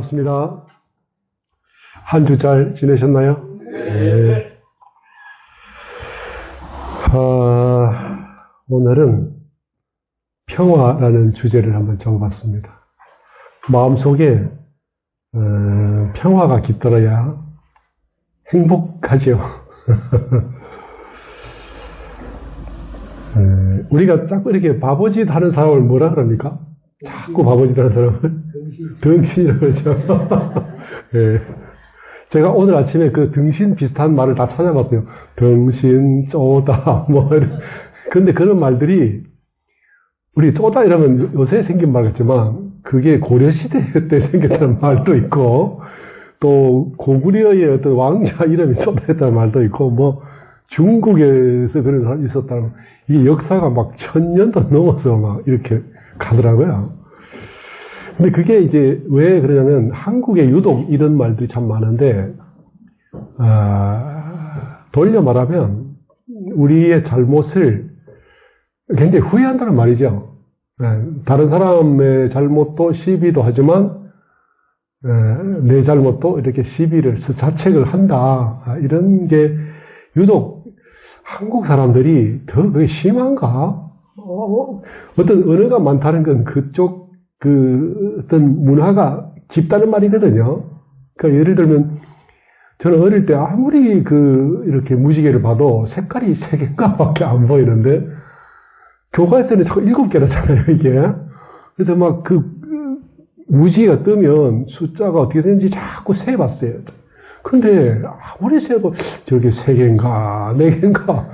반갑습니다. 한 주 잘 지내셨나요? 네. 오늘은 평화라는 주제를 한번 적어봤습니다. 마음속에 평화가 깃들어야 행복하죠. 우리가 자꾸 이렇게 바보짓 하는 사람을 뭐라 그럽니까? 자꾸 바보짓 하는 사람을 등신이라고 그러죠. 네. 제가 오늘 아침에 그 등신 비슷한 말을 다 찾아봤어요. 등신, 쪼다, 뭐. 근데 그런 말들이, 우리 쪼다 이러면 요새 생긴 말 같지만, 그게 고려시대 때 생겼다는 말도 있고, 또 고구려의 어떤 왕자 이름이 쪼다였다는 말도 있고, 뭐, 중국에서 그런 사람이 있었다는, 이게 역사가 막 1000년도 넘어서 막 이렇게 가더라고요. 근데 그게 이제 왜 그러냐면 한국에 유독 이런 말들이 참 많은데, 돌려 말하면 우리의 잘못을 굉장히 후회한다는 말이죠. 다른 사람의 잘못도 시비도 하지만 내 잘못도 이렇게 시비를 자책을 한다. 이런 게 유독 한국 사람들이 더 그게 심한가? 어떤 언어가 많다는 건 그쪽 어떤 문화가 깊다는 말이거든요. 그러니까 예를 들면, 저는 어릴 때 아무리 이렇게 무지개를 봐도 색깔이 3개인가 밖에 안 보이는데, 교과서에는 자꾸 7개라잖아요, 이게. 그래서 막 무지개가 뜨면 숫자가 어떻게 되는지 자꾸 세봤어요. 근데 아무리 세도 저게 3개인가, 4개인가,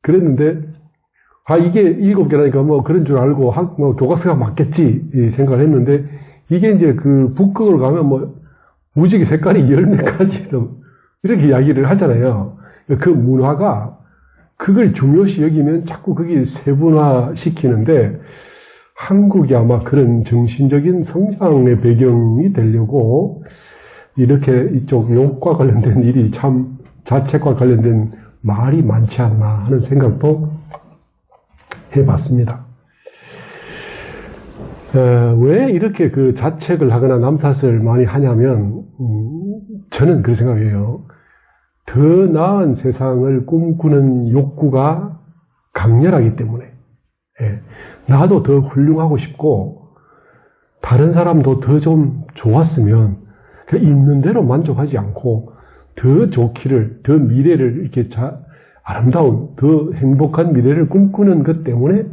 그랬는데, 이게 7개라니까 뭐 그런 줄 알고 뭐 교과서가 맞겠지 이 생각을 했는데, 이게 이제 북극을 가면 뭐 무지개 색깔이 10몇 가지 이렇게 이야기를 하잖아요. 그 문화가 그걸 중요시 여기면 자꾸 그게 세분화 시키는데, 한국이 아마 그런 정신적인 성장의 배경이 되려고 이렇게 이쪽 욕과 관련된 일이 참 자책과 관련된 말이 많지 않나 하는 생각도 해봤습니다. 왜 이렇게 자책을 하거나 남 탓을 많이 하냐면, 저는 그 생각이에요. 더 나은 세상을 꿈꾸는 욕구가 강렬하기 때문에, 나도 더 훌륭하고 싶고, 다른 사람도 더 좀 좋았으면, 있는 대로 만족하지 않고, 더 좋기를, 더 미래를 이렇게 아름다운, 더 행복한 미래를 꿈꾸는 것 때문에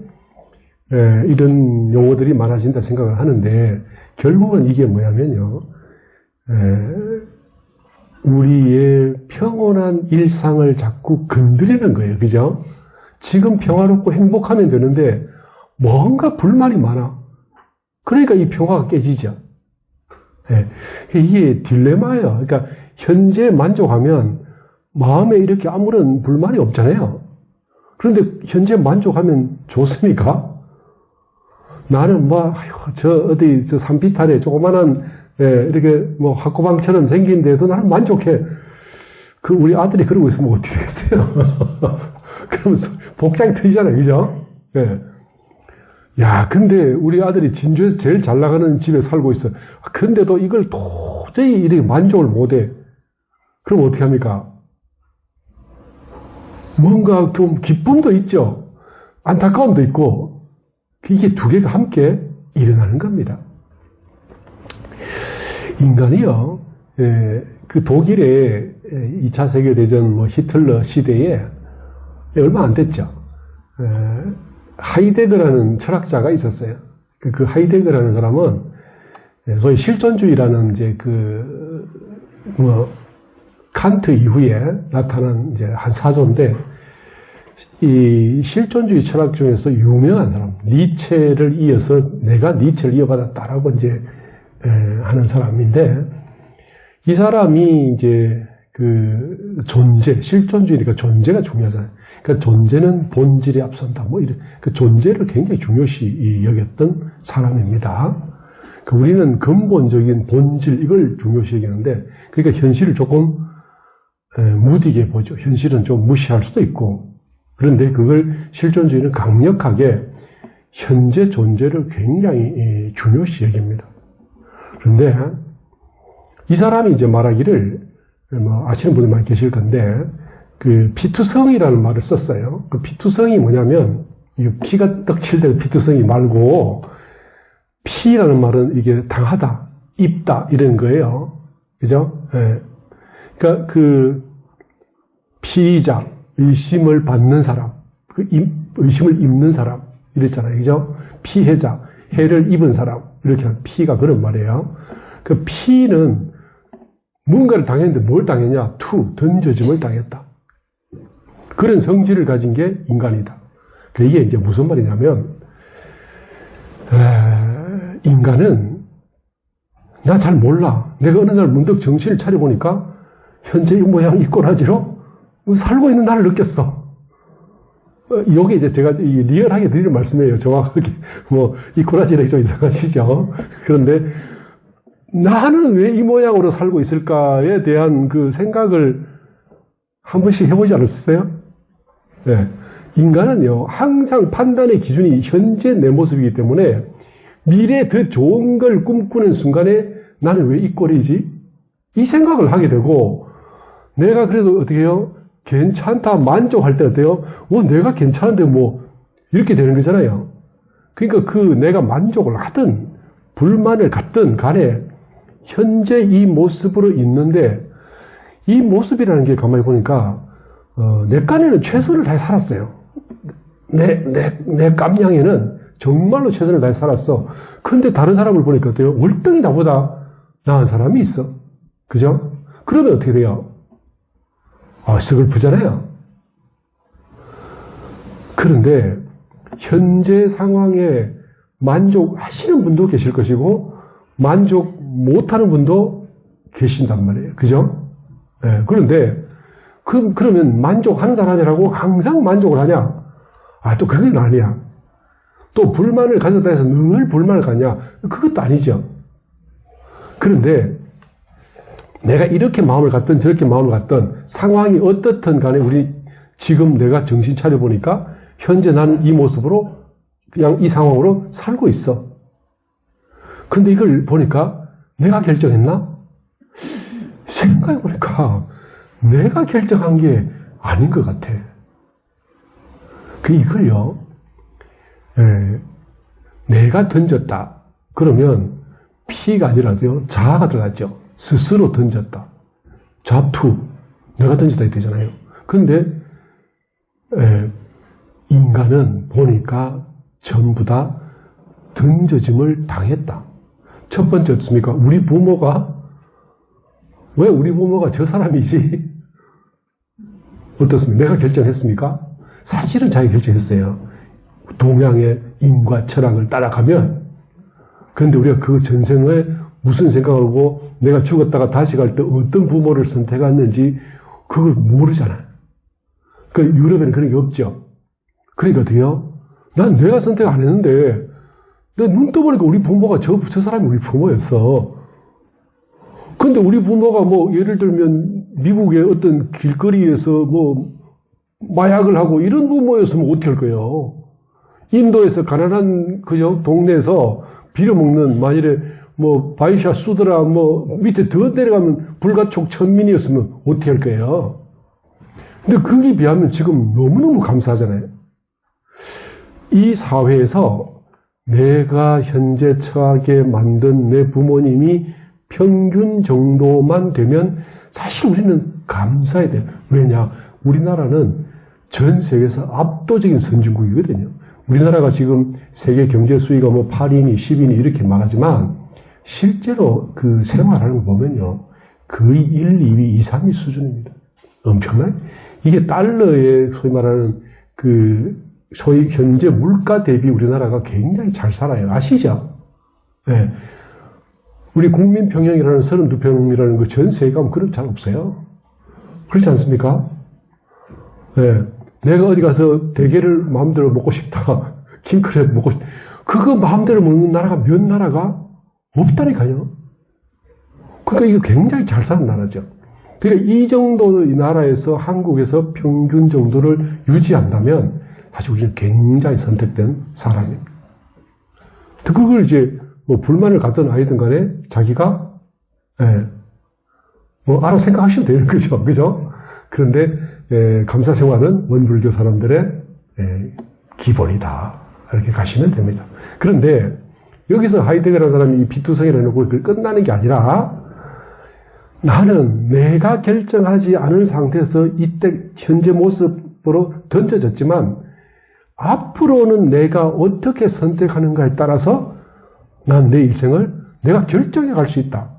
이런 용어들이 많아진다 생각을 하는데, 결국은 이게 뭐냐면요, 우리의 평온한 일상을 자꾸 건드리는 거예요. 그죠? 지금 평화롭고 행복하면 되는데 뭔가 불만이 많아. 그러니까 이 평화가 깨지죠. 이게 딜레마예요. 그러니까 현재 만족하면 마음에 이렇게 아무런 불만이 없잖아요. 그런데 현재 만족하면 좋습니까? 나는 어디 산비탈에 조그만한, 이렇게 학고방처럼 생긴데도 나는 만족해. 우리 아들이 그러고 있으면 어떻게 되겠어요? 그러면서 복장이 틀리잖아요. 그죠? 야, 근데 우리 아들이 진주에서 제일 잘 나가는 집에 살고 있어. 근데도 이걸 도저히 이렇게 만족을 못 해. 그럼 어떻게 합니까? 뭔가 좀 기쁨도 있죠. 안타까움도 있고, 이게 두 개가 함께 일어나는 겁니다. 인간이요, 독일의 2차 세계대전 히틀러 시대에 얼마 안 됐죠. 하이데거라는 철학자가 있었어요. 그 하이데거라는 사람은 거의 실존주의라는 칸트 이후에 나타난 한 사조인데, 이 실존주의 철학 중에서 유명한 사람, 니체를 이어서 내가 니체를 이어받았다라고 하는 사람인데, 이 사람이 존재, 실존주의니까 존재가 중요하잖아요. 그러니까 존재는 본질에 앞선다. 그 존재를 굉장히 중요시 여겼던 사람입니다. 우리는 근본적인 본질, 이걸 중요시 여기는데, 그러니까 현실을 조금 무디게 보죠. 현실은 좀 무시할 수도 있고, 그런데 그걸 실존주의는 강력하게 현재 존재를 굉장히 중요시 여깁니다. 그런데 이 사람이 이제 말하기를, 뭐, 아시는 분이 많이 계실 건데, 그, 피투성이라는 말을 썼어요. 그 피투성이 뭐냐면, 이 피가 떡칠된 피투성이 말고, 피라는 말은 이게 당하다, 입다, 이런 거예요. 그죠? 예. 그러니까 그, 피의자, 의심을 받는 사람, 그 의심을 입는 사람, 이랬잖아요. 그죠? 피해자, 해를 입은 사람, 이렇게 하면 피가 그런 말이에요. 그 피는 뭔가를 당했는데 뭘 당했냐? 던져짐을 당했다. 그런 성질을 가진 게 인간이다. 이게 이제 무슨 말이냐면, 인간은 나 잘 몰라. 내가 어느 날 문득 정신을 차려보니까 현재 이 모양 이 꼬라지로 살고 있는 나를 느꼈어. 이게 이제 제가 리얼하게 드리는 말씀이에요. 정확하게. 뭐, 이 꼬라지는 좀 이상하시죠? 그런데 나는 왜 이 모양으로 살고 있을까에 대한 그 생각을 한 번씩 해보지 않았어요? 네. 인간은요, 항상 판단의 기준이 현재 내 모습이기 때문에 미래에 더 좋은 걸 꿈꾸는 순간에 나는 왜 이 꼴이지? 이 생각을 하게 되고, 내가 그래도 어떻게 해요? 괜찮다, 만족할 때 어때요? 내가 괜찮은데 뭐, 이렇게 되는 거잖아요. 그러니까 그 내가 만족을 하든, 불만을 갖든 간에, 현재 이 모습으로 있는데, 이 모습이라는 게 가만히 보니까, 내 깐에는 최선을 다해 살았어요. 내 깜냥에는 정말로 최선을 다해 살았어. 그런데 다른 사람을 보니까 어때요? 월등히 나보다 나은 사람이 있어. 그죠? 그러면 어떻게 돼요? 슬프잖아요. 그런데 현재 상황에 만족하시는 분도 계실 것이고 만족 못하는 분도 계신단 말이에요. 그죠? 네, 그런데 그러면 만족하는 사람이라고 항상 만족을 하냐? 또 그건 아니야. 또 불만을 가졌다 해서 늘 불만을 갖냐? 그것도 아니죠. 그런데 내가 이렇게 마음을 갖든 저렇게 마음을 갖든 상황이 어떻든 간에 우리 지금 내가 정신 차려보니까 현재 나는 이 모습으로 그냥 이 상황으로 살고 있어. 근데 이걸 보니까 내가 결정했나? 생각해보니까 내가 결정한 게 아닌 것 같아. 이걸요, 내가 던졌다. 그러면 피가 아니라도요, 자아가 들어갔죠. 스스로 던졌다. 자투. 내가 던졌다 되잖아요. 그런데 인간은 보니까 전부 다 던져짐을 당했다. 첫 번째 어떻습니까? 우리 부모가 왜 우리 부모가 저 사람이지? 어떻습니까? 내가 결정했습니까? 사실은 자기가 결정했어요. 동양의 인과 철학을 따라가면. 그런데 우리가 그 전생에 무슨 생각을 하고 내가 죽었다가 다시 갈 때 어떤 부모를 선택했는지 그걸 모르잖아요. 그 유럽에는 그런 게 없죠. 그러니까 어떻게요? 난 내가 선택 안 했는데 내가 눈 떠보니까 우리 부모가 저 사람이 우리 부모였어. 근데 우리 부모가 뭐 예를 들면 미국의 어떤 길거리에서 뭐 마약을 하고 이런 부모였으면 어떻게 할 거예요? 인도에서 가난한 그저 동네에서 빌어먹는 만일에 뭐 바이샤 수드라 뭐 밑에 더 내려가면 불가촉 천민이었으면 어떻게 할 거예요? 근데 거기에 비하면 지금 너무너무 감사하잖아요. 이 사회에서 내가 현재 처하게 만든 내 부모님이 평균 정도만 되면 사실 우리는 감사해야 돼요. 왜냐? 우리나라는 전 세계에서 압도적인 선진국이거든요. 우리나라가 지금 세계 경제 수위가 뭐 8위니 10위니 이렇게 말하지만 실제로 그 생활하는 거 보면요. 거의 1, 2위, 2, 3위 수준입니다. 엄청나요? 이게 달러의 소위 말하는 소위 현재 물가 대비 우리나라가 굉장히 잘 살아요. 아시죠? 네. 우리 국민 평형이라는 32평이라는 거 전 세계 가면 그런 잘 없어요. 그렇지 않습니까? 네. 내가 어디 가서 대게를 마음대로 먹고 싶다. 킹크랩 먹고 싶다. 그거 마음대로 먹는 나라가 몇 나라가 없다니까요. 그러니까 이거 굉장히 잘 사는 나라죠. 그러니까 이 정도 이 나라에서 한국에서 평균 정도를 유지한다면 사실 우리는 굉장히 선택된 사람입니다. 그걸 이제 뭐 불만을 갖던 아이든 간에 자기가 뭐 알아서 생각하시면 되는 거죠. 그죠? 그런데 감사 생활은 원불교 사람들의 기본이다. 이렇게 가시면 됩니다. 그런데 여기서 하이데거라는 사람이 이 비투성이를 해놓고 그걸 끝나는 게 아니라 나는 내가 결정하지 않은 상태에서 이때 현재 모습으로 던져졌지만 앞으로는 내가 어떻게 선택하는가에 따라서 난 내 일생을 내가 결정해 갈 수 있다.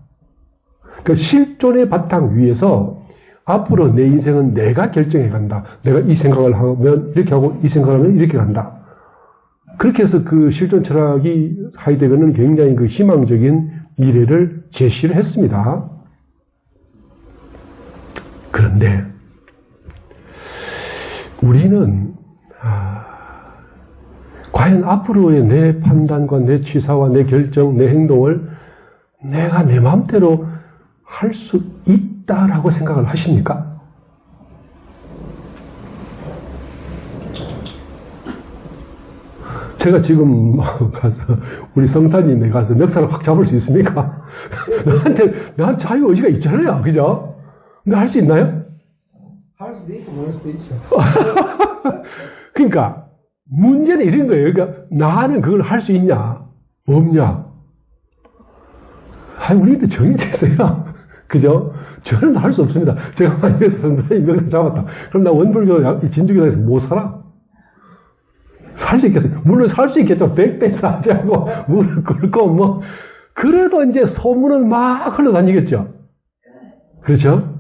그 실존의 바탕 위에서 앞으로 내 인생은 내가 결정해 간다. 내가 이 생각을 하면 이렇게 하고 이 생각을 하면 이렇게 간다. 그렇게 해서 그 실존 철학이 하이데거는 굉장히 그 희망적인 미래를 제시를 했습니다. 그런데 우리는 과연 앞으로의 내 판단과 내 취사와 내 결정, 내 행동을 내가 내 마음대로 할 수 있다라고 생각을 하십니까? 제가 지금 가서 우리 성사님에 가서 멱살을 확 잡을 수 있습니까? 나한테 자유 의지가 있잖아요, 그죠? 근데 할 수 있나요? 할 수도 있고 모를 수도 있죠. 그러니까 문제는 이런 거예요. 그러니까 나는 그걸 할 수 있냐, 없냐? 우리는 정해져 있어요. 그죠? 저는 할 수 없습니다. 제가 만약에 선사님 멱살 잡았다. 그럼 나 원불교 진주교에서 못 살아. 살 수 있겠어요? 물론 살 수 있겠죠. 100배 사지 않고, 무릎 꿇고, 뭐. 그래도 이제 소문은 막 흘러다니겠죠. 그렇죠?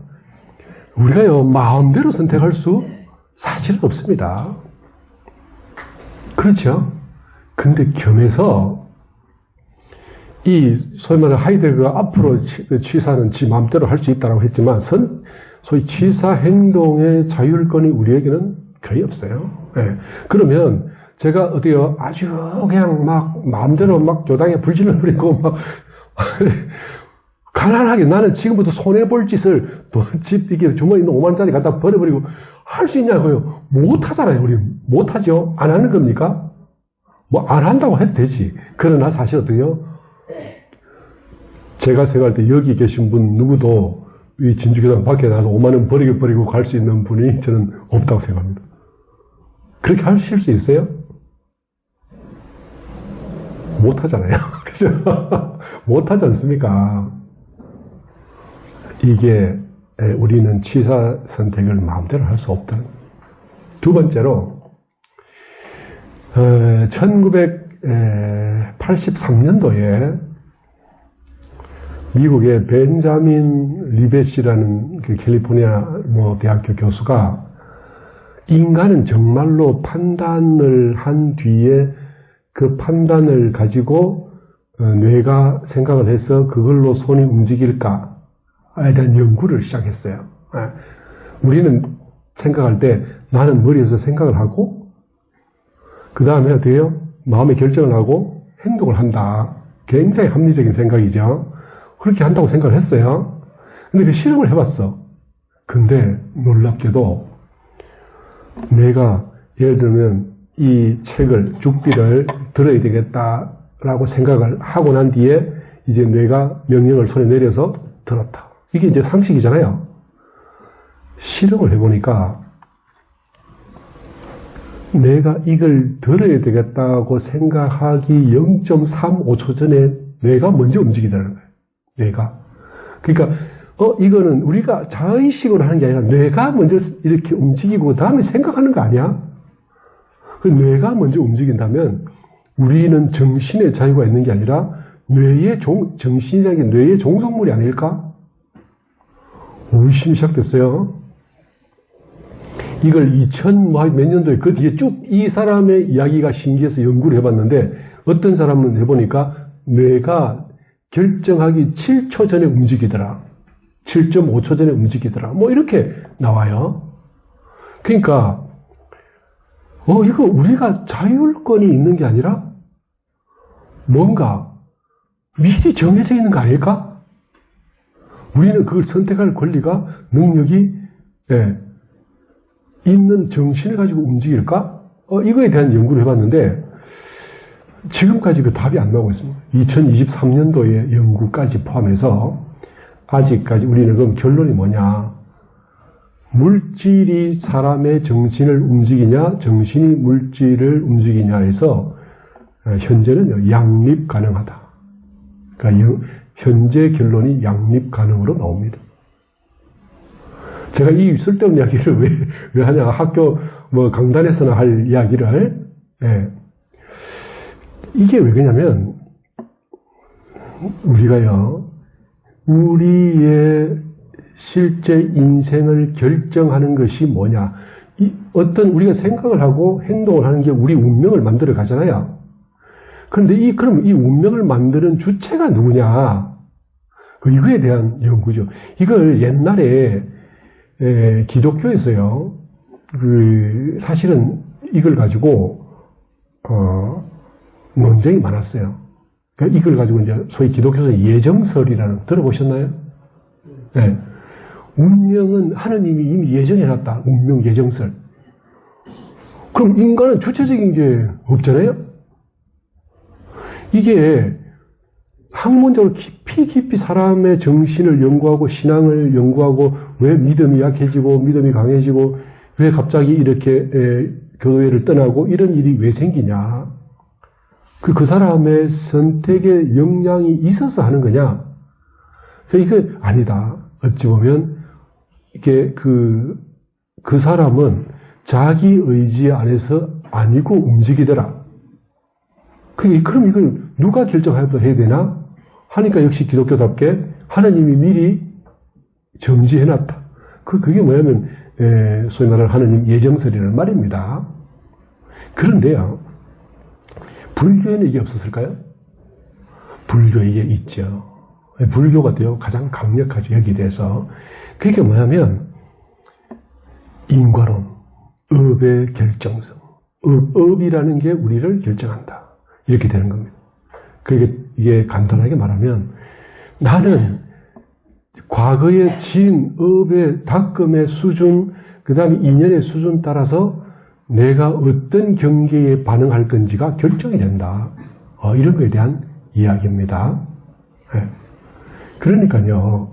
우리가요, 마음대로 선택할 수 사실은 없습니다. 그렇죠? 근데 겸해서, 이, 소위 말하는 하이데거가 앞으로 취사는 지 마음대로 할 수 있다고 했지만, 소위 취사 행동의 자율권이 우리에게는 거의 없어요. 네. 그러면, 제가 어디요, 아주 그냥 막, 마음대로 막 교당에 불질러 버리고, 막, 가난하게 나는 지금부터 손해볼 짓을 집 이렇게 주머니에 있는 5만원짜리 갖다 버려버리고 할 수 있냐고요? 못 하잖아요, 우리. 못 하죠? 안 하는 겁니까? 뭐, 안 한다고 해도 되지. 그러나 사실 어때요? 제가 생각할 때 여기 계신 분 누구도 이 진주교당 밖에 나가서 5만원 버리고 갈 수 있는 분이 저는 없다고 생각합니다. 그렇게 하실 수 있어요? 못 하잖아요. 그죠? 못 하지 않습니까? 이게 우리는 취사 선택을 마음대로 할 수 없다는. 두 번째로 1983년도에 미국의 벤자민 리벳이라는 그 캘리포니아 대학교 교수가 인간은 정말로 판단을 한 뒤에 그 판단을 가지고 뇌가 생각을 해서 그걸로 손이 움직일까에 대한 연구를 시작했어요. 우리는 생각할 때 나는 머리에서 생각을 하고 그 다음에 어때요? 마음의 결정을 하고 행동을 한다. 굉장히 합리적인 생각이죠. 그렇게 한다고 생각을 했어요. 근데 그 실험을 해봤어. 근데 놀랍게도 내가 예를 들면 이 책을, 죽비를 들어야 되겠다라고 생각을 하고 난 뒤에 이제 뇌가 명령을 손에 내려서 들었다. 이게 이제 상식이잖아요. 실험을 해보니까 내가 이걸 들어야 되겠다고 생각하기 0.35초 전에 뇌가 먼저 움직이더라는 거예요. 뇌가. 그러니까 이거는 우리가 자의식으로 하는 게 아니라 뇌가 먼저 이렇게 움직이고 다음에 생각하는 거 아니야? 그 뇌가 먼저 움직인다면 우리는 정신의 자유가 있는 게 아니라 정신이라는 게 뇌의 종속물이 아닐까? 의심이 시작됐어요. 이걸 2000몇 년도에 그 뒤에 쭉 이 사람의 이야기가 신기해서 연구를 해봤는데 어떤 사람은 해보니까 뇌가 결정하기 7초 전에 움직이더라. 7.5초 전에 움직이더라. 뭐 이렇게 나와요. 그러니까 이거 우리가 자율권이 있는 게 아니라 뭔가 미리 정해져 있는 거 아닐까? 우리는 그걸 선택할 권리가 능력이 있는 정신을 가지고 움직일까? 이거에 대한 연구를 해봤는데 지금까지 그 답이 안 나오고 있습니다. 2023년도의 연구까지 포함해서 아직까지 우리는 그럼 결론이 뭐냐? 물질이 사람의 정신을 움직이냐, 정신이 물질을 움직이냐 해서 현재는 양립 가능하다. 그러니까 현재 결론이 양립 가능으로 나옵니다. 제가 이 쓸데없는 이야기를 왜 하냐? 학교 강단에서나 할 이야기를. 예. 이게 왜 그러냐면 우리가요, 우리의 실제 인생을 결정하는 것이 뭐냐? 어떤 우리가 생각을 하고 행동을 하는 게 우리 운명을 만들어 가잖아요. 그런데 그럼 이 운명을 만드는 주체가 누구냐? 이거에 대한 연구죠. 이걸 옛날에 기독교에서요, 사실은 이걸 가지고 논쟁이 많았어요. 그러니까 이걸 가지고 이제 소위 기독교에서 예정설이라는 들어보셨나요? 네. 운명은 하느님이 이미 예정해놨다. 운명 예정설. 그럼 인간은 주체적인 게 없잖아요? 이게 학문적으로 깊이 사람의 정신을 연구하고 신앙을 연구하고 왜 믿음이 약해지고 믿음이 강해지고 왜 갑자기 이렇게 교회를 떠나고 이런 일이 왜 생기냐. 그 사람의 선택에 영향이 있어서 하는 거냐. 이게 아니다. 어찌 보면 이게 그 사람은 자기 의지 안에서 아니고 움직이더라. 그럼 이걸 누가 결정해야 되나? 하니까 역시 기독교답게 하나님이 미리 정지해놨다. 그게 뭐냐면 소위 말하는 하나님 예정설이라는 말입니다. 그런데요, 불교에는 이게 없었을까요? 불교에 이게 있죠. 불교가 돼요. 가장 강력하죠. 여기에 대해서. 그게 뭐냐면 인과론, 업의 결정성. 업이라는 게 우리를 결정한다. 이렇게 되는 겁니다. 이게 간단하게 말하면 나는 과거에 지은 업의 닦음의 수준, 그 다음에 인연의 수준 따라서 내가 어떤 경계에 반응할 건지가 결정이 된다. 이런 거에 대한 이야기입니다. 네. 그러니까요,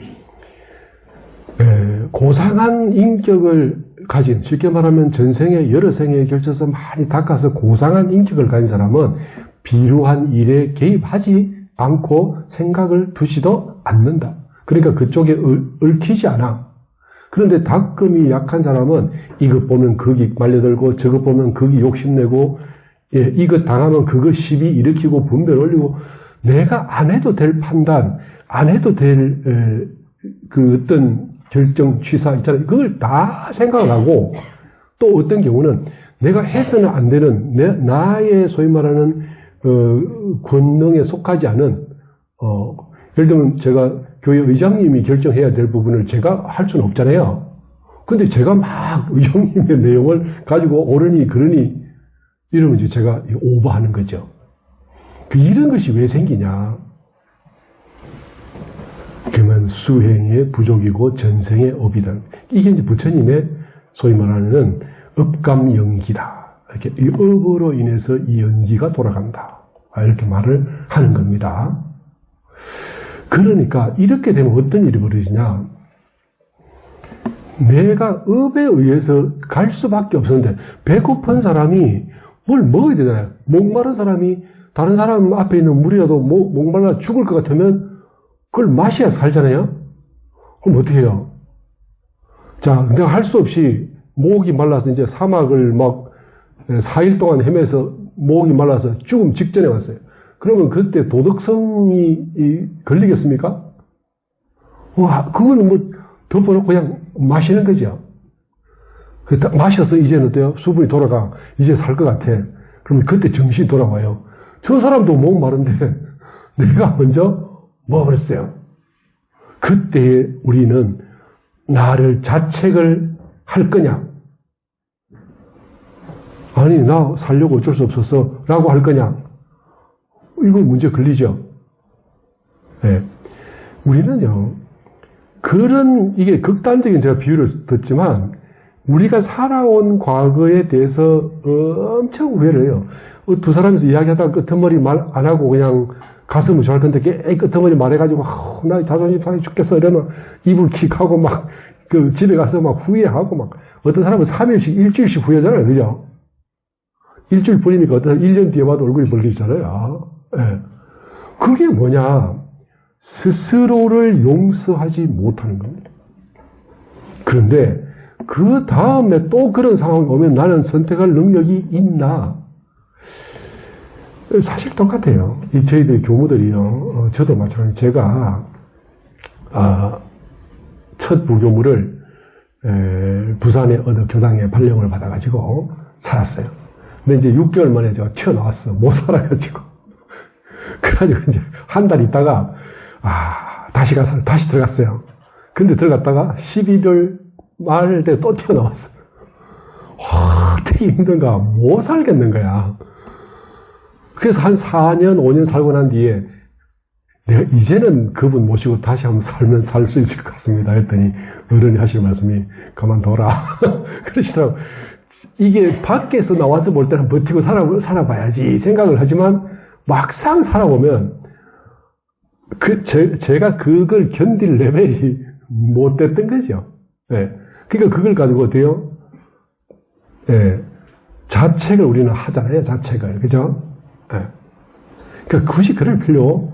고상한 인격을 가진, 쉽게 말하면 전생에 여러 생에 걸쳐서 많이 닦아서 고상한 인격을 가진 사람은 비루한 일에 개입하지 않고 생각을 두지도 않는다. 그러니까 그쪽에 얽히지 않아. 그런데 닦음이 약한 사람은 이것 보면 거기 말려들고 저것 보면 거기 욕심내고 이것 당하면 그거 시비 일으키고 분별 올리고 내가 안 해도 될 판단, 안 해도 될 그 어떤 결정 취사 있잖아요. 그걸 다 생각을 하고 또 어떤 경우는 내가 해서는 안 되는 나의 소위 말하는 권능에 속하지 않은 예를 들면 제가 교회 의장님이 결정해야 될 부분을 제가 할 수는 없잖아요. 근데 제가 막 의장님의 내용을 가지고 옳으니 그러니 이러면 이제 제가 오버하는 거죠. 이런 것이 왜 생기냐? 그러면 수행의 부족이고 전생의 업이다. 이게 이제 부처님의 소위 말하는 업감연기다. 이렇게 이 업으로 인해서 이 연기가 돌아간다. 이렇게 말을 하는 겁니다. 그러니까 이렇게 되면 어떤 일이 벌어지냐? 내가 업에 의해서 갈 수밖에 없었는데 배고픈 사람이 뭘 먹어야 되잖아요. 목마른 사람이 다른 사람 앞에 있는 물이라도 목말라 죽을 것 같으면 그걸 마셔야 살잖아요. 그럼 어떻게 해요? 자, 내가 할 수 없이 목이 말라서 이제 사막을 막 4일 동안 헤매서 목이 말라서 죽음 직전에 왔어요. 그러면 그때 도덕성이 걸리겠습니까? 그거는 덮어놓고 그냥 마시는 거죠. 마셔서 이제는 어때요? 수분이 돌아가. 이제 살 것 같아. 그러면 그때 정신이 돌아와요. 저 사람도 목 마른데 내가 먼저 먹어버렸어요. 그때 우리는 나를 자책을 할 거냐? 아니, 나 살려고 어쩔 수 없었어. 라고 할 거냐? 이거 문제 걸리죠? 네. 우리는요, 이게 극단적인 제가 비유를 듣지만, 우리가 살아온 과거에 대해서 엄청 후회를 해요. 두 사람이서 이야기하다가 끄트머리 말 안 하고 그냥 갔으면 좋을 건데, 끄트머리 말해가지고, 나 자존심 상해 죽겠어. 이러면 입을 킥하고 막, 집에 가서 막 후회하고 막, 어떤 사람은 3일씩, 일주일씩 후회하잖아요. 그죠? 일주일 뿐이니까 어떤 사람 1년 뒤에 봐도 얼굴이 벌리잖아요. 예. 그게 뭐냐? 스스로를 용서하지 못하는 겁니다. 그런데, 그 다음에 또 그런 상황이 오면 나는 선택할 능력이 있나? 사실 똑같아요. 저희들 교무들이요. 저도 마찬가지. 제가, 첫 부교무를, 부산의 어느 교당에 발령을 받아가지고 살았어요. 근데 이제 6개월 만에 제가 튀어나왔어. 못 살아가지고. 그래가지고 이제 한 달 있다가, 다시 들어갔어요. 근데 들어갔다가 11월 말 때 또 튀어나왔어. 되게 힘든가. 못 살겠는 거야. 그래서 한 4년, 5년 살고 난 뒤에 내가 이제는 그분 모시고 다시 한번 살면 살 수 있을 것 같습니다. 했더니 어른이 하실 말씀이 그만둬라. 그러시더라고. 이게 밖에서 나와서 볼 때는 버티고 살아봐야지 생각을 하지만 막상 살아보면 제가 그걸 견딜 레벨이 못 됐던 거죠. 예. 그러니까 그걸 가지고 어때요? 예. 자책을 우리는 하잖아요. 자책을. 그죠? 예. 그러니까 굳이 그럴 필요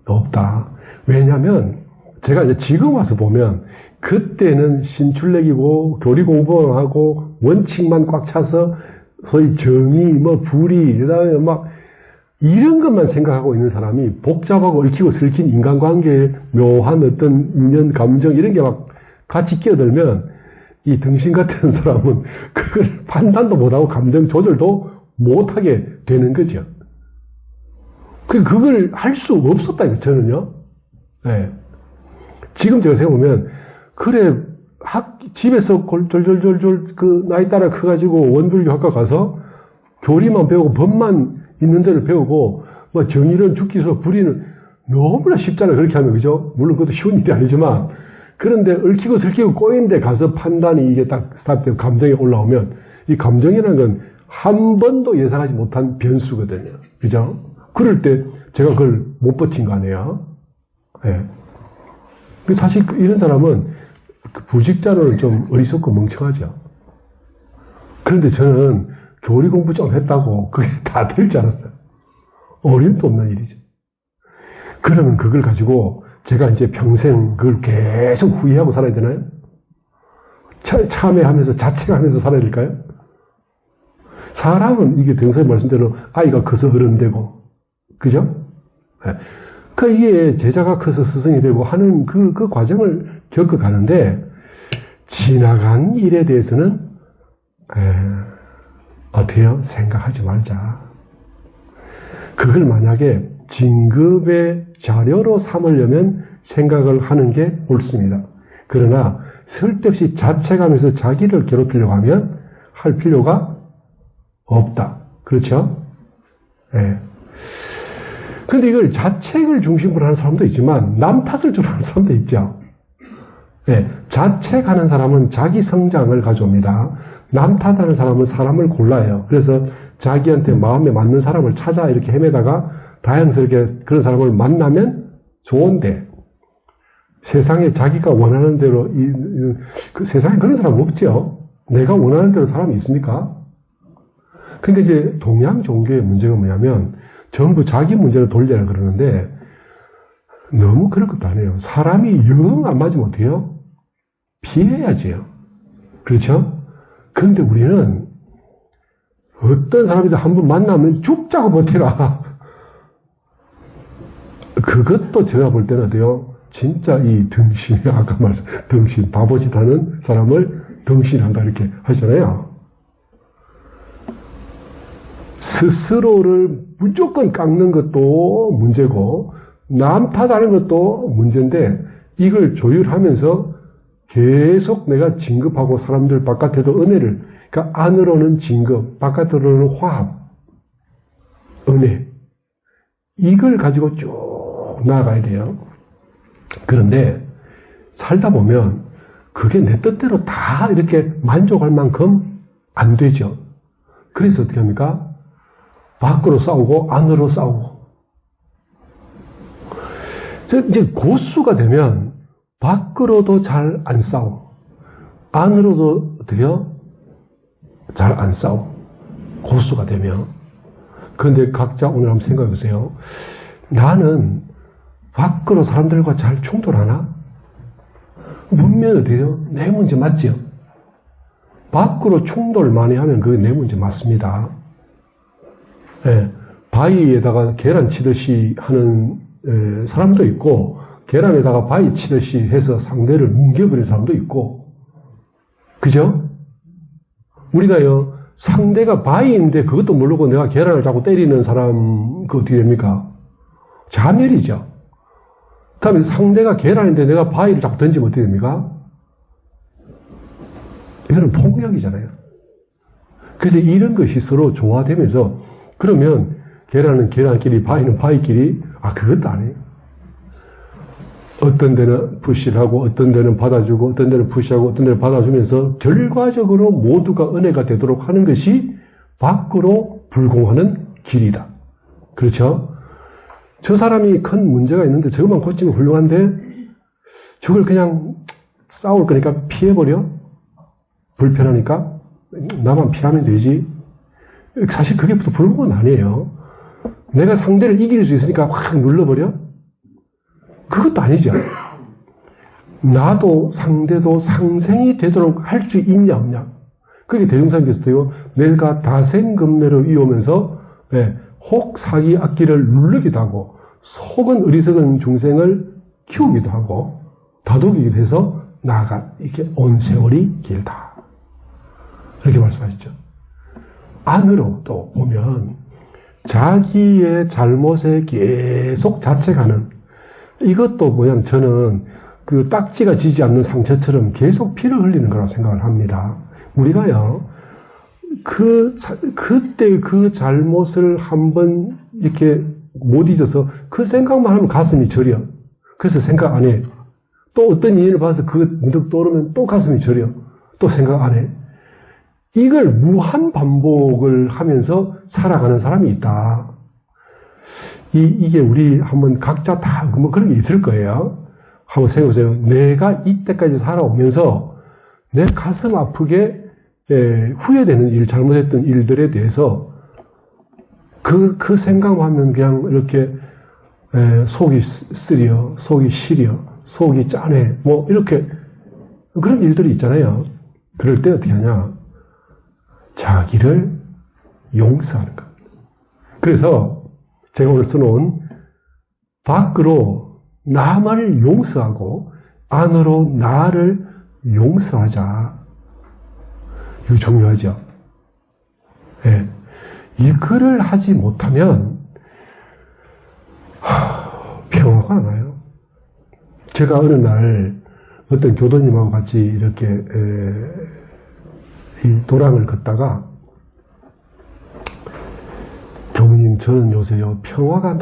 없다. 왜냐하면 제가 이제 지금 와서 보면 그때는 신출내기고 교리 공부하고 원칙만 꽉 차서 소위 정의, 불의, 그다음에 막 이런 것만 생각하고 있는 사람이 복잡하고 얽히고 설킨 인간관계에 묘한 어떤 인연, 감정 이런 게 막 같이 끼어들면 이 등신 같은 사람은 그걸 판단도 못하고 감정 조절도 못하게 되는 거죠. 그걸 할 수 없었다니까, 저는요. 네. 지금 제가 생각해보면, 그래, 집에서 졸졸졸졸 나이 따라 커가지고 원불교 학과 가서 교리만 배우고 법만 있는 데를 배우고, 뭐 정의는 죽기서 불의는 너무나 쉽잖아요. 그렇게 하면, 그죠? 물론 그것도 쉬운 일이 아니지만, 그런데 얽히고 설키고 꼬인 데 가서 판단이 이게 딱 스타트되고 감정이 올라오면, 이 감정이라는 건 한 번도 예상하지 못한 변수거든요. 그죠? 그럴 때 제가 그걸 못 버틴 거 아니에요? 예. 사실 이런 사람은 부직자로는 좀 어리석고 멍청하죠. 그런데 저는 교리 공부 좀 했다고 그게 다 될 줄 알았어요. 어림도 없는 일이죠. 그러면 그걸 가지고 제가 이제 평생 그걸 계속 후회하고 살아야 되나요? 참회하면서 자책하면서 살아야 될까요? 사람은 이게 동서의 말씀대로 아이가 커서 어른 되고, 그죠? 네. 그러니까 이게 제자가 커서 스승이 되고 하는 그 과정을 겪어가는데, 지나간 일에 대해서는, 어때요? 생각하지 말자. 그걸 만약에 진급의 자료로 삼으려면 생각을 하는 게 옳습니다. 그러나 쓸데없이 자책하면서 자기를 괴롭히려고 하면 할 필요가 없다. 그렇죠? 예. 근데 이걸 자책을 중심으로 하는 사람도 있지만 남 탓을 주로 하는 사람도 있죠. 예. 자책하는 사람은 자기 성장을 가져옵니다. 남 탓하는 사람은 사람을 골라요. 그래서 자기한테 마음에 맞는 사람을 찾아 이렇게 헤매다가 다양스럽게 그런 사람을 만나면 좋은데 세상에 자기가 원하는 대로 세상에 그런 사람 없죠. 내가 원하는 대로 사람이 있습니까? 근데 이제 동양 종교의 문제가 뭐냐면 전부 자기 문제로 돌려라 그러는데 너무 그럴 것도 아니에요. 사람이 영 안 맞으면 어때요? 피해야지요. 그렇죠? 근데 우리는 어떤 사람이든 한 번 만나면 죽자고 버티라. 그것도 제가 볼 때는 어때요? 진짜 이 등신이 아까 말씀 등신 바보짓 하는 사람을 등신한다 이렇게 하잖아요. 스스로를 무조건 깎는 것도 문제고 남 탓하는 것도 문제인데 이걸 조율하면서 계속 내가 진급하고 사람들 바깥에도 은혜를 그러니까 안으로는 진급, 바깥으로는 화합, 은혜 이걸 가지고 쭉 나아가야 돼요. 그런데 살다 보면 그게 내 뜻대로 다 이렇게 만족할 만큼 안 되죠. 그래서 어떻게 합니까? 밖으로 싸우고 안으로 싸우고. 이제 고수가 되면 밖으로도 잘 안 싸워. 안으로도 어떻게요? 잘 안 싸워. 고수가 되면. 그런데 각자 오늘 한번 생각해 보세요. 나는 밖으로 사람들과 잘 충돌하나? 문면 어때요? 내 문제 맞죠? 밖으로 충돌 많이 하면 그게 내 문제 맞습니다. 예, 바위에다가 계란 치듯이 하는 사람도 있고, 계란에다가 바위 치듯이 해서 상대를 뭉개버리는 사람도 있고, 그죠? 우리가요, 상대가 바위인데 그것도 모르고 내가 계란을 자꾸 때리는 사람, 그 어떻게 됩니까? 자멸이죠. 그러면 상대가 계란인데 내가 바위를 자꾸 던지면 어떻게 됩니까? 이거는 폭력이잖아요. 그래서 이런 것이 서로 조화되면서, 그러면 계란은 계란끼리, 바위는 바위끼리, 그것도 아니에요. 어떤 데는 푸시를 하고, 어떤 데는 받아주고, 어떤 데는 푸시하고, 어떤 데는 받아주면서 결과적으로 모두가 은혜가 되도록 하는 것이 밖으로 불공하는 길이다. 그렇죠? 저 사람이 큰 문제가 있는데 저것만 고치면 훌륭한데 저걸 그냥 싸울 거니까 피해버려? 불편하니까? 나만 피하면 되지? 사실 그게 불공은 아니에요. 내가 상대를 이길 수 있으니까 확 눌러버려? 그것도 아니죠. 나도 상대도 상생이 되도록 할 수 있냐 없냐. 그게 대중사님께서도요, 내가 다생금매로 이오면서 혹 사기 악기를 누르기도 하고 속은 어리석은 중생을 키우기도 하고 다독이기도 해서 나아가 이렇게 온 세월이 길다. 이렇게 말씀하시죠. 안으로 또 보면 자기의 잘못에 계속 자책하는, 이것도 뭐냐면 저는 그 딱지가 지지 않는 상처처럼 계속 피를 흘리는 거라고 생각을 합니다. 우리가요, 그때 그 잘못을 한번 이렇게 못 잊어서 그 생각만 하면 가슴이 저려. 그래서 생각 안 해. 또 어떤 인연을 봐서 그거 문득 떠오르면 또 가슴이 저려. 또 생각 안 해. 이걸 무한 반복을 하면서 살아가는 사람이 있다. 이게 우리 한번 각자 다 뭐 그런 게 있을 거예요. 한번 생각해보세요. 내가 이때까지 살아오면서 내 가슴 아프게 후회되는 일, 잘못했던 일들에 대해서 그 생각만 하면 그냥 이렇게 속이 쓰려, 속이 시려, 속이 짠해, 뭐 이렇게 그런 일들이 있잖아요. 그럴 때 어떻게 하냐? 자기를 용서하는 것. 그래서 제가 오늘 써놓은 밖으로 남을 용서하고 안으로 나를 용서하자. 이거 중요하죠. 예. 이거를 하지 못하면 평화가 안 와요. 제가 어느 날 어떤 교도님하고 같이 이렇게 이 도랑을 걷다가 교수님, 저는 요새요 평화가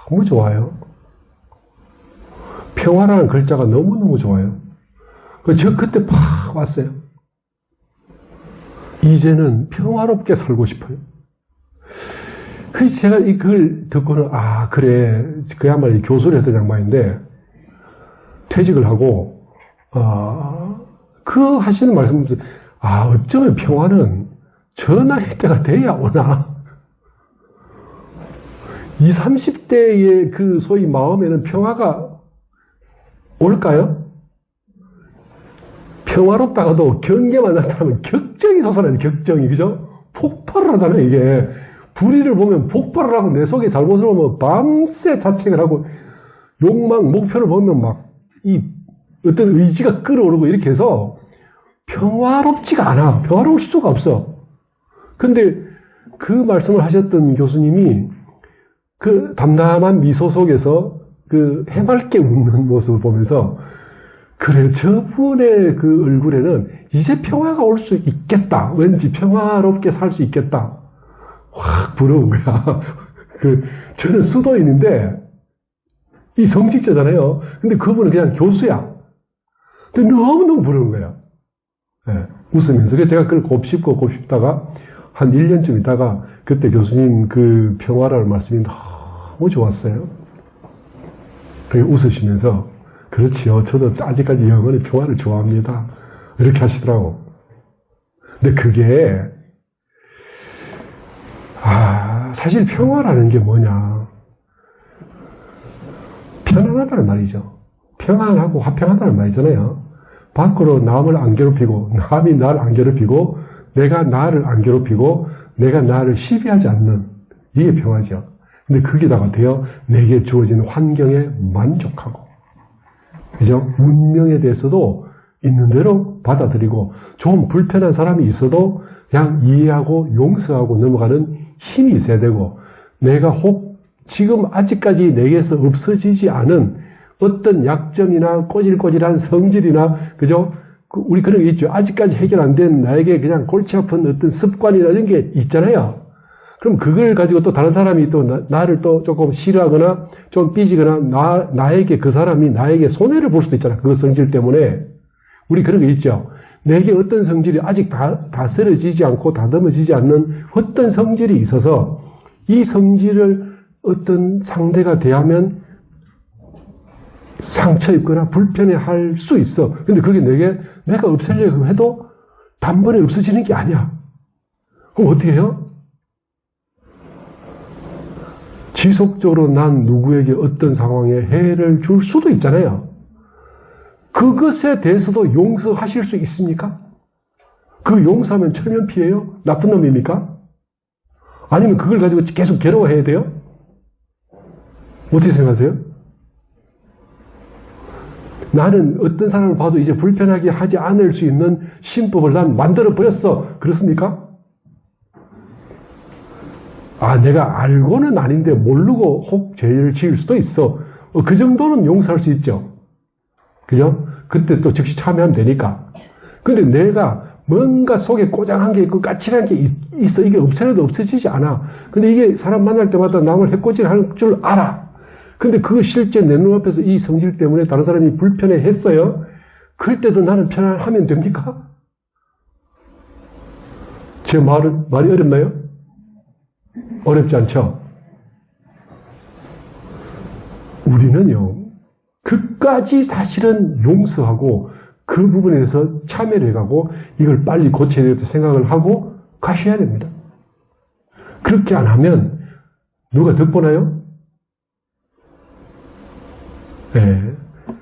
너무 좋아요. 평화라는 글자가 너무너무 좋아요. 저 그때 팍 왔어요. 이제는 평화롭게 살고 싶어요. 그래서 제가 이 글 듣고는 그래, 그야말로 교수를 했던 양반인데 퇴직을 하고 그 하시는 말씀은 어쩌면 평화는 저 나이 때가 돼야 오나. 20, 30대의 그 소위 마음에는 평화가 올까요? 평화롭다가도 경계만 나타나면 격정이 솟아나요. 격정이. 그죠? 폭발을 하잖아요. 이게 불의를 보면 폭발을 하고 내 속에 잘못을 보면 밤새 자책을 하고 욕망, 목표를 보면 막 이 어떤 의지가 끌어오르고 이렇게 해서 평화롭지가 않아. 평화로울 수가 없어. 근데 그 말씀을 하셨던 교수님이 그 담담한 미소 속에서 그 해맑게 웃는 모습을 보면서 그래, 저분의 그 얼굴에는 이제 평화가 올 수 있겠다. 왠지 평화롭게 살 수 있겠다. 확 부러운 거야. 저는 수도인인데 이 정직자잖아요. 근데 그분은 그냥 교수야. 근데 너무너무 부러운 거야. 예, 웃으면서. 그래서 제가 그걸 곱씹다가 한 1년쯤 있다가 그때 교수님 그 평화라는 말씀이 너무 좋았어요. 그게 웃으시면서 그렇지요. 저도 아직까지 영원히 평화를 좋아합니다. 이렇게 하시더라고. 근데 그게 사실 평화라는 게 뭐냐. 편안하다는 말이죠. 평안하고 화평하다는 말이잖아요. 밖으로 남을 안 괴롭히고 남이 나를 안 괴롭히고 내가 나를 안 괴롭히고 내가 나를 시비하지 않는 이게 평화죠. 근데 거기다가 어때요? 내게 주어진 환경에 만족하고 그죠? 운명에 대해서도 있는 대로 받아들이고 좀 불편한 사람이 있어도 그냥 이해하고 용서하고 넘어가는 힘이 있어야 되고 내가 혹 지금 아직까지 내게서 없어지지 않은 어떤 약점이나 꼬질꼬질한 성질이나 그죠? 우리 그런 게 있죠. 아직까지 해결 안 된 나에게 그냥 골치 아픈 어떤 습관이나 이런 게 있잖아요. 그럼 그걸 가지고 또 다른 사람이 또 나를 또 조금 싫어하거나 좀 삐지거나 나에게 그 사람이 나에게 손해를 볼 수도 있잖아. 그 성질 때문에. 우리 그런 게 있죠. 내게 어떤 성질이 아직 다스려지지 않고 다듬어지지 않는 어떤 성질이 있어서 이 성질을 어떤 상대가 대하면 상처 입거나 불편해 할 수 있어. 근데 그게 내가 없애려고 해도 단번에 없어지는 게 아니야. 그럼 어떻게 해요? 지속적으로 난 누구에게 어떤 상황에 해를 줄 수도 있잖아요. 그것에 대해서도 용서하실 수 있습니까? 그 용서하면 철면피해요? 나쁜 놈입니까? 아니면 그걸 가지고 계속 괴로워해야 돼요? 어떻게 생각하세요? 나는 어떤 사람을 봐도 이제 불편하게 하지 않을 수 있는 신법을 난 만들어버렸어. 그렇습니까? 내가 알고는 아닌데 모르고 혹 죄를 지을 수도 있어. 그 정도는 용서할 수 있죠. 그죠? 그때 또 즉시 참여하면 되니까. 근데 내가 뭔가 속에 꼬장한 게 있고 까칠한 게 있어. 이게 없애려도 없어지지 않아. 근데 이게 사람 만날 때마다 남을 해코지할 줄 알아. 근데 그거 실제 내 눈앞에서 이 성질 때문에 다른 사람이 불편해 했어요. 그럴 때도 나는 편안하면 됩니까? 제 말이 어렵나요? 어렵지 않죠? 우리는요, 그까지 사실은 용서하고 그 부분에 대해서 참여를 해가고 이걸 빨리 고쳐야 되겠다 생각을 하고 가셔야 됩니다. 그렇게 안 하면 누가 득보나요? 네,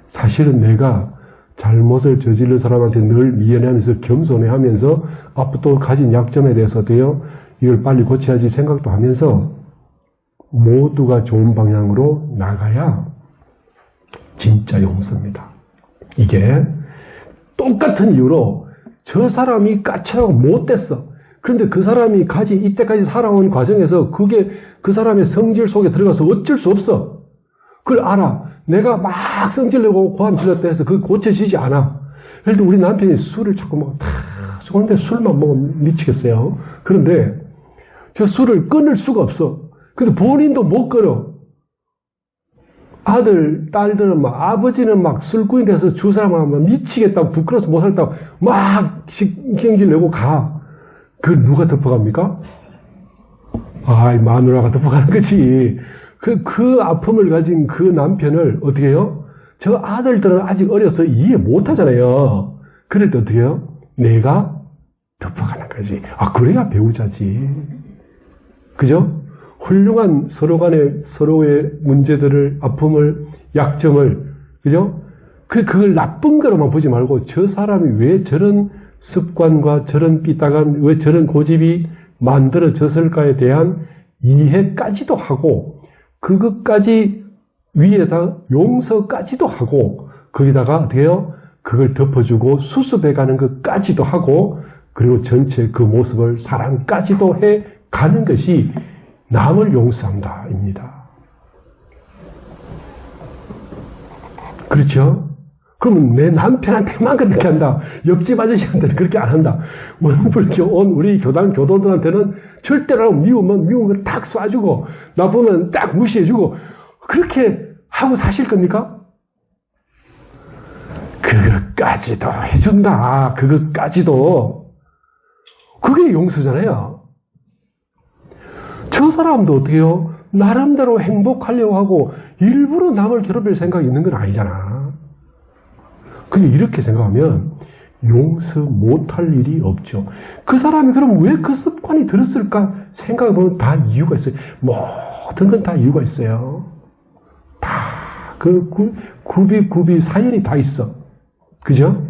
사실은 내가 잘못을 저지른 사람한테 늘 미안해하면서 겸손해하면서 앞으로 또 가진 약점에 대해서 이걸 빨리 고쳐야지 생각도 하면서 모두가 좋은 방향으로 나가야 진짜 용서입니다. 이게 똑같은 이유로 저 사람이 까칠하고 못됐어. 그런데 그 사람이 이때까지 살아온 과정에서 그게 그 사람의 성질 속에 들어가서 어쩔 수 없어. 그걸 알아. 내가 막 성질내고 고함 질렀다 해서 그게 고쳐지지 않아. 예를 들어 우리 남편이 술을 자꾸 먹어. 그런데 술만 먹으면 미치겠어요. 그런데 저 술을 끊을 수가 없어. 근데 본인도 못 끊어. 아들, 딸들은 아버지는 술꾼이 돼서 주 사람하면 미치겠다고 부끄러워서 못 살다고 막 신경질 내고 가. 그걸 누가 덮어갑니까? 마누라가 덮어가는 거지. 그 아픔을 가진 그 남편을 어떻게 해요? 저 아들들은 아직 어려서 이해 못 하잖아요. 그럴 때 어떻게 해요? 내가 덮어가는 거지. 그래야 배우자지. 그죠? 훌륭한 서로의 문제들을, 아픔을, 약점을, 그죠? 그걸 나쁜 거로만 보지 말고 저 사람이 왜 저런 습관과 저런 삐딱한, 왜 저런 고집이 만들어졌을까에 대한 이해까지도 하고, 그것까지 위에다 용서까지도 하고, 거기다가 어떻게 해요? 그걸 덮어주고 수습해가는 것까지도 하고, 그리고 전체 그 모습을 사랑까지도 해 가는 것이 남을 용서한다입니다. 그렇죠? 그러면 내 남편한테만 그렇게 한다. 옆집 아저씨한테는 그렇게 안 한다. 원불교 온 우리 교도들한테는 절대로 미우면 미운 걸 딱 쏴주고 나쁘면 딱 무시해주고 그렇게 하고 사실 겁니까? 그것까지도 해준다. 그것까지도. 그게 용서잖아요. 저 사람도 어떻게 해요? 나름대로 행복하려고 하고 일부러 남을 괴롭힐 생각이 있는 건 아니잖아. 근데 이렇게 생각하면 용서 못할 일이 없죠. 그 사람이 그럼 왜 그 습관이 들었을까 생각해보면 다 이유가 있어요. 모든 건 다 이유가 있어요. 다 그 굽이 사연이 다 있어. 그죠?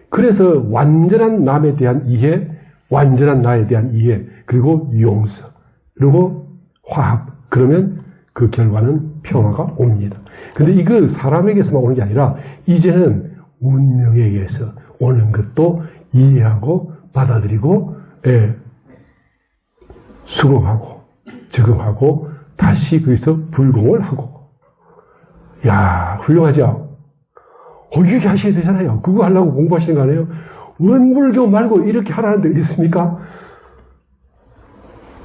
그래서 완전한 남에 대한 이해, 완전한 나에 대한 이해, 그리고 용서, 그리고 화합. 그러면 그 결과는 평화가 옵니다. 근데 이거 사람에게서만 오는 게 아니라 이제는 운명에게서 오는 것도 이해하고 받아들이고, 예, 수긍하고 적응하고 다시 거기서 불공을 하고. 야, 훌륭하죠? 이렇게 하셔야 되잖아요. 그거 하려고 공부하시는 거 아니에요? 원불교 말고 이렇게 하라는 데 있습니까?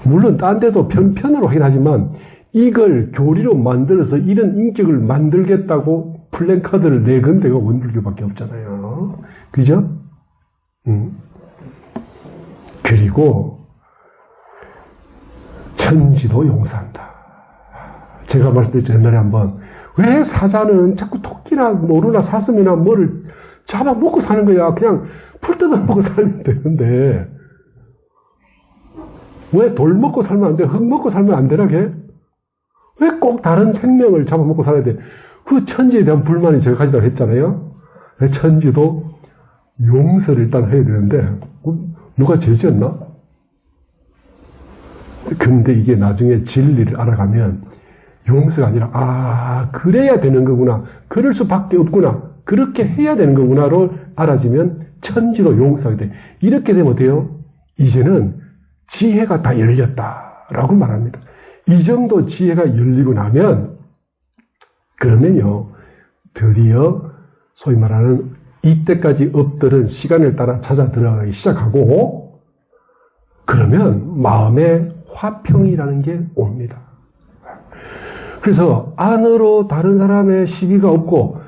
물론 딴 데도 편편으로 하긴 하지만 이걸 교리로 만들어서 이런 인격을 만들겠다고 플랜카드를 내건 데가 원불교밖에 없잖아요. 그죠? 그리고 천지도 용서한다. 제가 말씀드렸죠. 옛날에 한번 왜 사자는 자꾸 토끼나 노루나 사슴이나 뭐를 잡아먹고 사는 거야. 그냥 풀 뜯어먹고 살면 되는데 왜 돌 먹고 살면 안 돼? 흙 먹고 살면 안 되나게? 왜 꼭 다른 생명을 잡아먹고 살아야 돼? 그 천지에 대한 불만이 제가 가지다고 했잖아요. 천지도 용서를 일단 해야 되는데 누가 죄 지었나? 근데 이게 나중에 진리를 알아가면 용서가 아니라 그래야 되는 거구나. 그럴 수밖에 없구나. 그렇게 해야 되는 거구나를 알아지면 천지로 용서하게 돼. 이렇게 되면 어때요? 이제는 지혜가 다 열렸다라고 말합니다. 이 정도 지혜가 열리고 나면 그러면요 드디어 소위 말하는 이때까지 엎드른 시간을 따라 찾아 들어가기 시작하고 그러면 마음에 화평이라는 게 옵니다. 그래서 안으로 다른 사람의 시비가 없고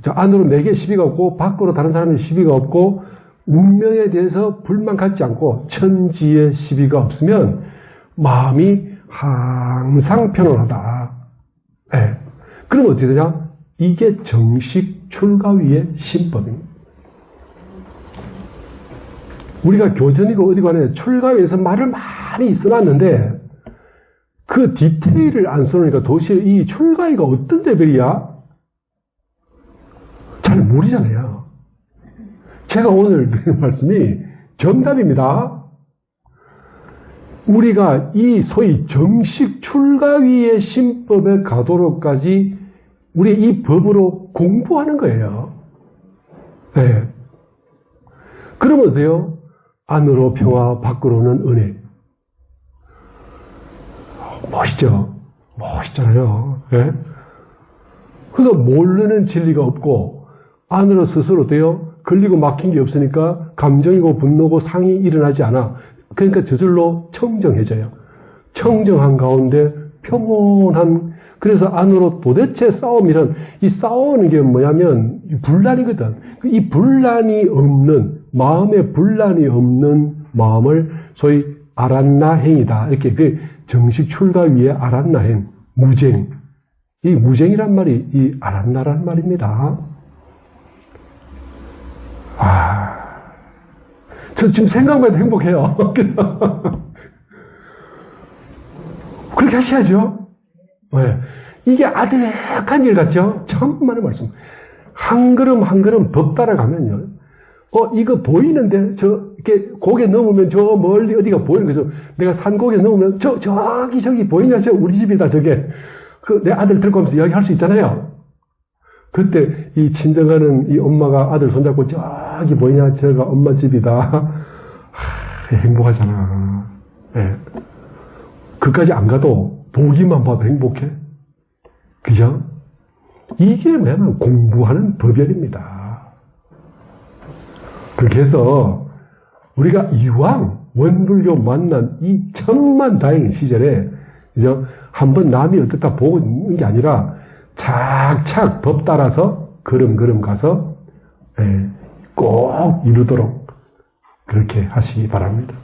안으로 내게 시비가 없고 밖으로 다른 사람의 시비가 없고 운명에 대해서 불만 갖지 않고 천지의 시비가 없으면 마음이 항상 편안하다. 네. 그럼 어떻게 되냐? 이게 정식 출가위의 신법입니다. 우리가 교전이고 어디 간에 출가위에서 말을 많이 써놨는데 그 디테일을 안 써놓으니까 도대체 이 출가위가 어떤 레벨이야? 잘 모르잖아요. 제가 오늘 드리는 말씀이 정답입니다. 우리가 이 소위 정식 출가위의 신법에 가도록까지 우리 이 법으로 공부하는 거예요. 네. 그러면 어때요? 안으로 평화, 밖으로는 은혜. 멋있죠? 멋있잖아요. 네? 그러니까 모르는 진리가 없고 안으로 스스로 어때요? 걸리고 막힌 게 없으니까 감정이고 분노고 상이 일어나지 않아. 그러니까 저절로 청정해져요. 청정한 가운데 평온한, 그래서 안으로 도대체 싸움이란, 이 싸우는 게 뭐냐면 분란이거든. 이 분란이 없는, 마음에 분란이 없는 마음을 소위 아란나행이다. 이렇게 그 정식 출가위의 아란나행, 무쟁. 이 무쟁이란 말이 이 아란나란 말입니다. 저 지금 생각만 해도 행복해요. 그렇게 하셔야죠. 네. 이게 아득한 일 같죠? 천만의 말씀. 한 걸음 한 걸음 법 따라가면요. 이거 보이는데, 이렇게 고개 넘으면 저 멀리 어디가 보이는 거죠. 내가 산 고개 넘으면 저기 보이냐? 우리 집이다, 저게. 내 아들 들고 하면서 이야기할 수 있잖아요. 그때 이 친정가는 이 엄마가 아들 손잡고 저기 보이냐? 저가 엄마 집이다. 행복하잖아. 네. 그까지 안 가도 보기만 봐도 행복해. 그죠? 이게 뭐냐면 공부하는 법열입니다. 그렇게 해서 우리가 이왕 원불교 만난 이 천만다행 시절에 그죠? 한번 남이 어떻다 보고 있는 게 아니라 착착 법 따라서 걸음걸음 가서 꼭 이루도록 그렇게 하시기 바랍니다.